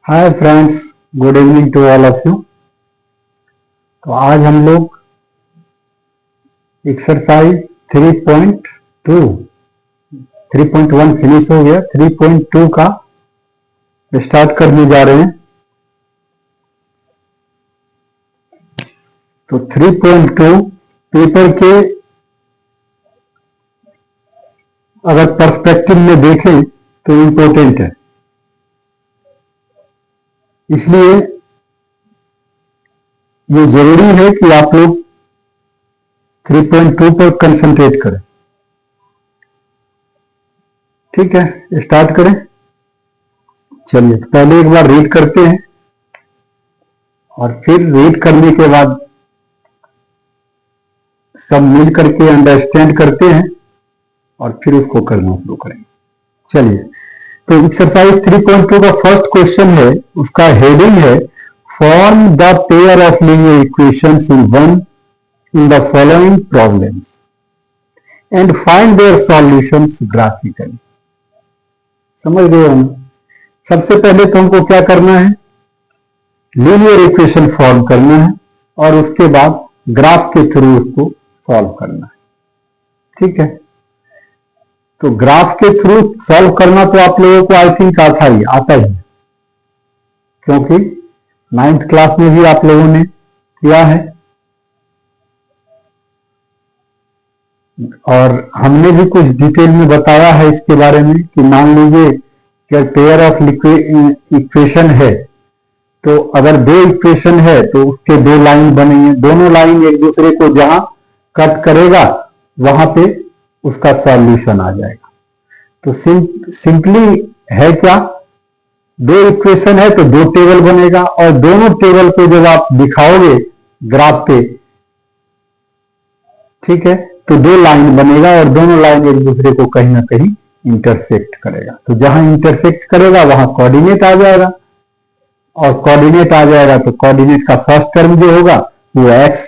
Hi friends, good evening to all of you. तो आज हम लोग एक्सरसाइज 3.2 3.1 फिनिश हो गया, 3.2 का स्टार्ट करने जा रहे हैं। तो 3.2 पेपर के अगर पर्सपेक्टिव में देखें तो इम्पोर्टेंट है, इसलिए ये जरूरी है कि आप लोग 3.2 पर कंसंट्रेट करें। ठीक है, स्टार्ट करें। चलिए, पहले एक बार रीड करते हैं और फिर रीड करने के बाद सब मिल करके अंडरस्टैंड करते हैं और फिर उसको करना शुरू करेंगे। चलिए, तो एक्सरसाइज 3.2 का फर्स्ट क्वेश्चन है, उसका हेडिंग है form the pair of linear equations in the following problems and find their solutions graphically. समझ गए हम? सबसे पहले तो हमको क्या करना है, लीनियर इक्वेशन फॉर्म करना है और उसके बाद ग्राफ के थ्रू उसको सॉल्व करना है। ठीक है, तो ग्राफ के थ्रू सॉल्व करना तो आप लोगों को आई थिंक आता ही है, क्योंकि 9th क्लास में भी आप लोगों ने किया है और हमने भी कुछ डिटेल में बताया है इसके बारे में कि मान लीजिए कि पेयर ऑफ इक्वेशन है, तो अगर दो इक्वेशन है तो उसके दो लाइन बनेंगे, दोनों लाइन एक दूसरे को जहां कट करेगा वहां पे उसका सॉल्यूशन आ जाएगा। तो सिंपली है क्या, दो इक्वेशन है तो दो टेबल बनेगा और दोनों टेबल को जब आप दिखाओगे ग्राफ पे, ठीक है, तो दो लाइन बनेगा और दोनों लाइन एक दूसरे को कहीं ना कहीं इंटरसेक्ट करेगा। तो जहां इंटरसेक्ट करेगा वहां कोऑर्डिनेट आ जाएगा और कोऑर्डिनेट आ जाएगा तो कोऑर्डिनेट का फर्स्ट टर्म जो होगा वो x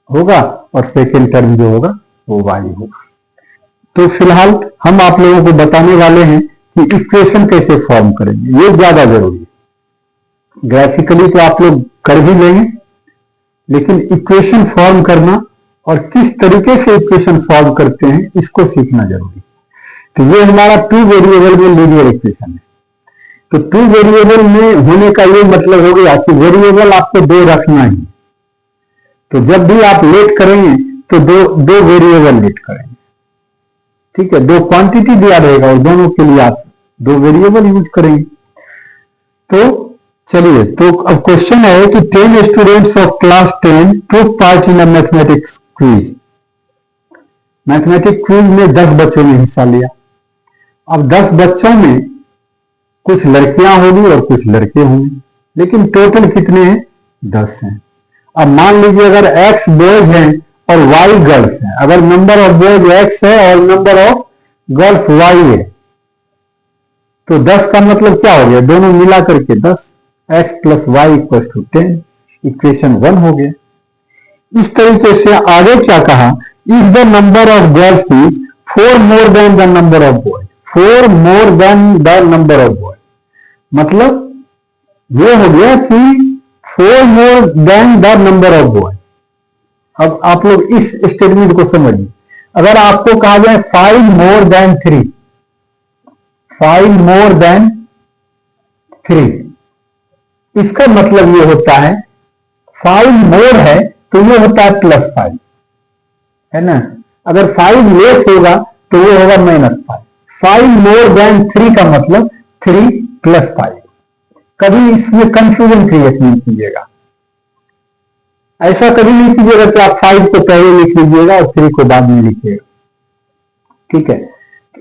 होगा और सेकेंड टर्म जो होगा वो y होगा। तो फिलहाल हम आप लोगों को बताने वाले हैं कि इक्वेशन कैसे फॉर्म करेंगे, ये ज्यादा जरूरी है। ग्राफिकली तो आप लोग कर भी लेंगे, लेकिन इक्वेशन फॉर्म करना और किस तरीके से इक्वेशन फॉर्म करते हैं इसको सीखना जरूरी है। तो ये हमारा 2 वेरिएबल में लीनियर इक्वेशन है। तो 2 वेरिएबल में होने का ये मतलब हो गया कि वेरिएबल आपको दो रखना ही। तो जब भी आप लेट करेंगे तो दो वेरिएबल लेट करेंगे। ठीक है, दो क्वांटिटी दिया रहेगा और दोनों के लिए आप दो वेरिएबल यूज करेंगे। तो चलिए, तो अब क्वेश्चन है कि 10 students of class 10 took part in a mathematics quiz. Mathematics quiz में 10 बच्चों ने हिस्सा लिया। अब 10 बच्चों में कुछ लड़कियां होंगी और कुछ लड़के होंगे, लेकिन टोटल कितने हैं? 10 हैं। अब मान लीजिए अगर x बॉयज हैं और y गर्ल्स हैं, अगर नंबर ऑफ बॉयज x है और नंबर ऑफ गर्ल्स y है, तो 10 का मतलब क्या हो गया, दोनों मिला करके 10, x plus y equal to 10, equation 1 हो गया। इस तरीके से आगे क्या कहा, if the number of girls is 4 more than the number of boys, 4 more than the number of boys, मतलब ये हो गया कि 4 more than the number of boys. अब आप लोग इस स्टेटमेंट को समझिए, अगर आपको कहा जाए 5 मोर देन 3, 5 मोर देन 3, इसका मतलब ये होता है 5 मोर है तो ये होता है +5, है ना। अगर 5 लेस होगा तो वो होगा -5। 5 मोर देन 3 का मतलब 3 + 5। कभी इसमें कंफ्यूजन क्रिएट नहीं कीजिएगा, ऐसा कभी नहीं कीजिएगा कि आप 5 को पहले लिख लीजिएगा और 3 को बाद में लिखिएगा। ठीक है,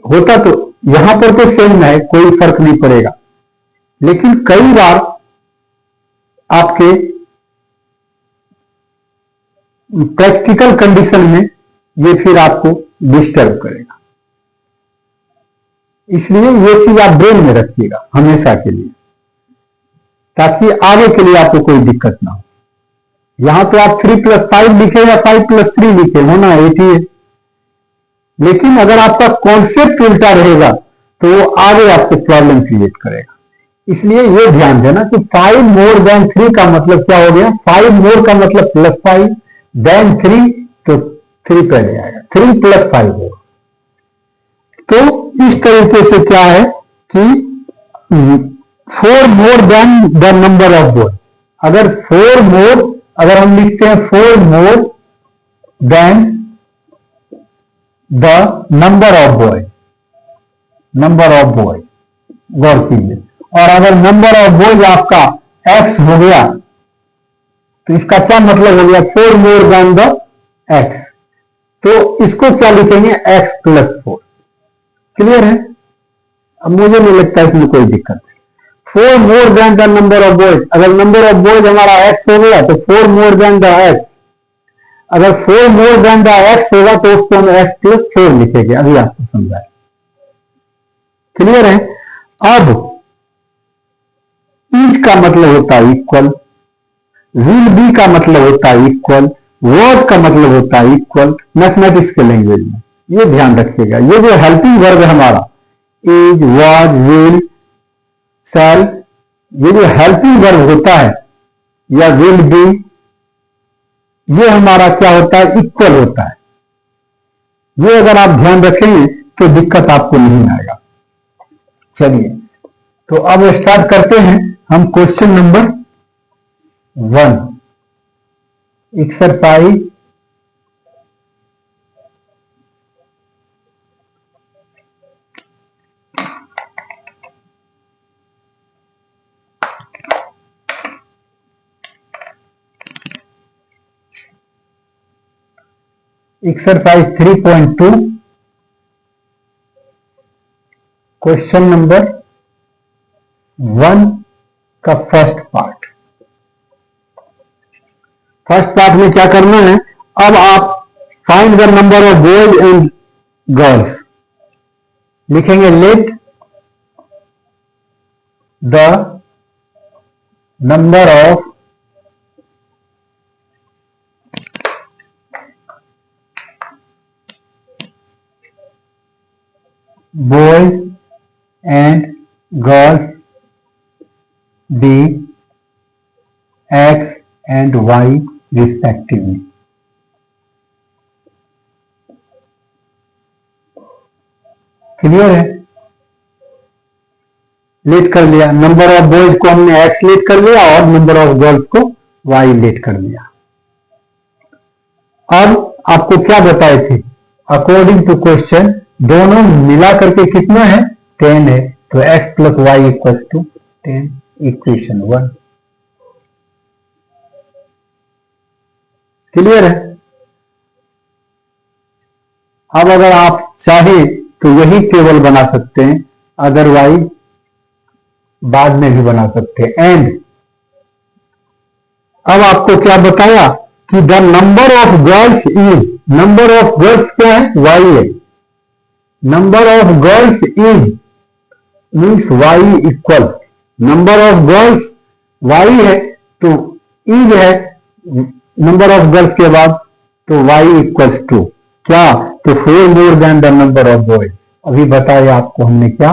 होता तो यहां पर तो सेम है, कोई फर्क नहीं पड़ेगा, लेकिन कई बार आपके प्रैक्टिकल कंडीशन में ये फिर आपको डिस्टर्ब करेगा। इसलिए ये चीज आप ब्रेन में रखिएगा हमेशा के लिए, ताकि आगे के लिए आपको कोई दिक्कत ना हो। यहां तो आप 3 + 5 लिखे या 5 + 3 लिखे, होना 8 ही है, लेकिन अगर आपका कॉन्सेप्ट उल्टा रहेगा तो वो आगे आपको प्रॉब्लम क्रिएट करेगा। इसलिए ये ध्यान देना कि 5 मोर देन 3 का मतलब क्या हो गया, 5 मोर का मतलब +5 देन 3, तो 3 पहले आएगा, 3 + 5 होगा। तो इस तरीके से क्या है कि 4 more than the number of boy, अगर 4 मोर, अगर हम लिखते हैं 4 more than the number of boy, number of boy, गौर कीजिए, और अगर नंबर ऑफ बॉयज आपका x हो गया तो इसका क्या मतलब हो गया, 4 मोर देन द x, तो इसको क्या लिखेंगे, x + 4। क्लियर है? अब मुझे नहीं लगता इसमें कोई दिक्कत है। 4 more than the number of boys, अगर नंबर ऑफ बॉयज हमारा x हो गया तो 4 मोर देन द x, अगर 4 मोर देन द x होगा तो उसको हम x + 4 लिखेंगे। अभी आपको समझाए, क्लियर है? अब ईच का मतलब होता है इक्वल, विल बी का मतलब होता है इक्वल, वॉज का मतलब होता है इक्वल मैथमेटिक्स के लैंग्वेज में। ये ध्यान रखिएगा, ये जो हेल्पिंग वर्ब है हमारा इज, वॉज, विल, शैल, ये जो हेल्पिंग वर्ब होता है या विल बी, ये हमारा क्या होता है, इक्वल होता है। ये अगर आप ध्यान रखेंगे तो दिक्कत आपको नहीं आएगा। चलिए, तो अब स्टार्ट करते हैं हम question number 1, exercise exercise 3.2, question number 1 का फर्स्ट पार्ट। फर्स्ट पार्ट में क्या करना है, अब आप find the number of boys and girls लिखेंगे। Let the number of boys and girls be x and y respectively। Clear है? लेट कर लिया, नंबर ऑफ बॉयज को हमने x लेट कर लिया और नंबर ऑफ गर्ल्स को y लेट कर लिया। अब आपको क्या बताए थे, अकॉर्डिंग टू क्वेश्चन दोनों मिला करके कितना है, 10 है, तो x + y = 10, इक्वेशन 1। क्लियर है? अब अगर आप चाहें तो यही टेबल बना सकते हैं, अदरवाइज बाद में भी बना सकते हैं। एंड अब आपको क्या बताया कि the number of girls is, number of girls क्या है, y है, number of girls is means y equal, number of girls y है तो इज है नंबर ऑफ गर्ल्स के बाद, तो y = 2, क्या, तो 4 more than the number of boys. अभी बताया आपको हमने क्या,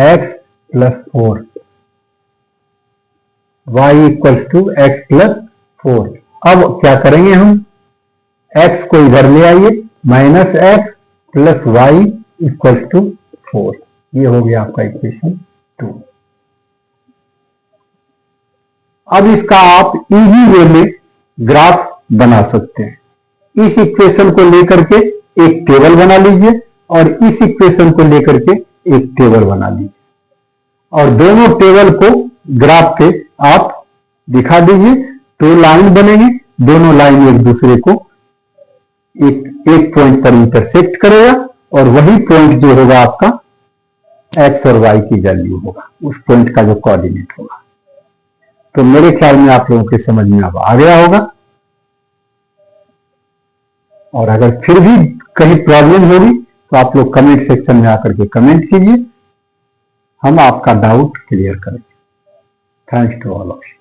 x + 4, y = x + 4। अब क्या करेंगे हम, x को इधर ले आइए, -x + y = 4, ये हो गया आपका इक्वेशन 2। अब इसका आप इजी वे में ग्राफ बना सकते हैं। इस इक्वेशन को लेकर के एक टेबल बना लीजिए और इस इक्वेशन को लेकर के एक टेबल बना लीजिए और दोनों टेबल को ग्राफ पे आप दिखा दीजिए। तो लाइन बनेगी, दोनों लाइन एक दूसरे को एक पॉइंट पर इंटरसेक्ट करेगा और वही पॉइंट जो होगा आपका x और y की वैल्यू होगा, उस पॉइंट का जो कोऑर्डिनेट होगा। तो मेरे ख्याल में आप लोगों के समझ में अब आ गया होगा, और अगर फिर भी कहीं प्रॉब्लम होगी तो आप लोग कमेंट सेक्शन में आकर के कमेंट कीजिए, हम आपका डाउट क्लियर करेंगे। Thanks to all of you.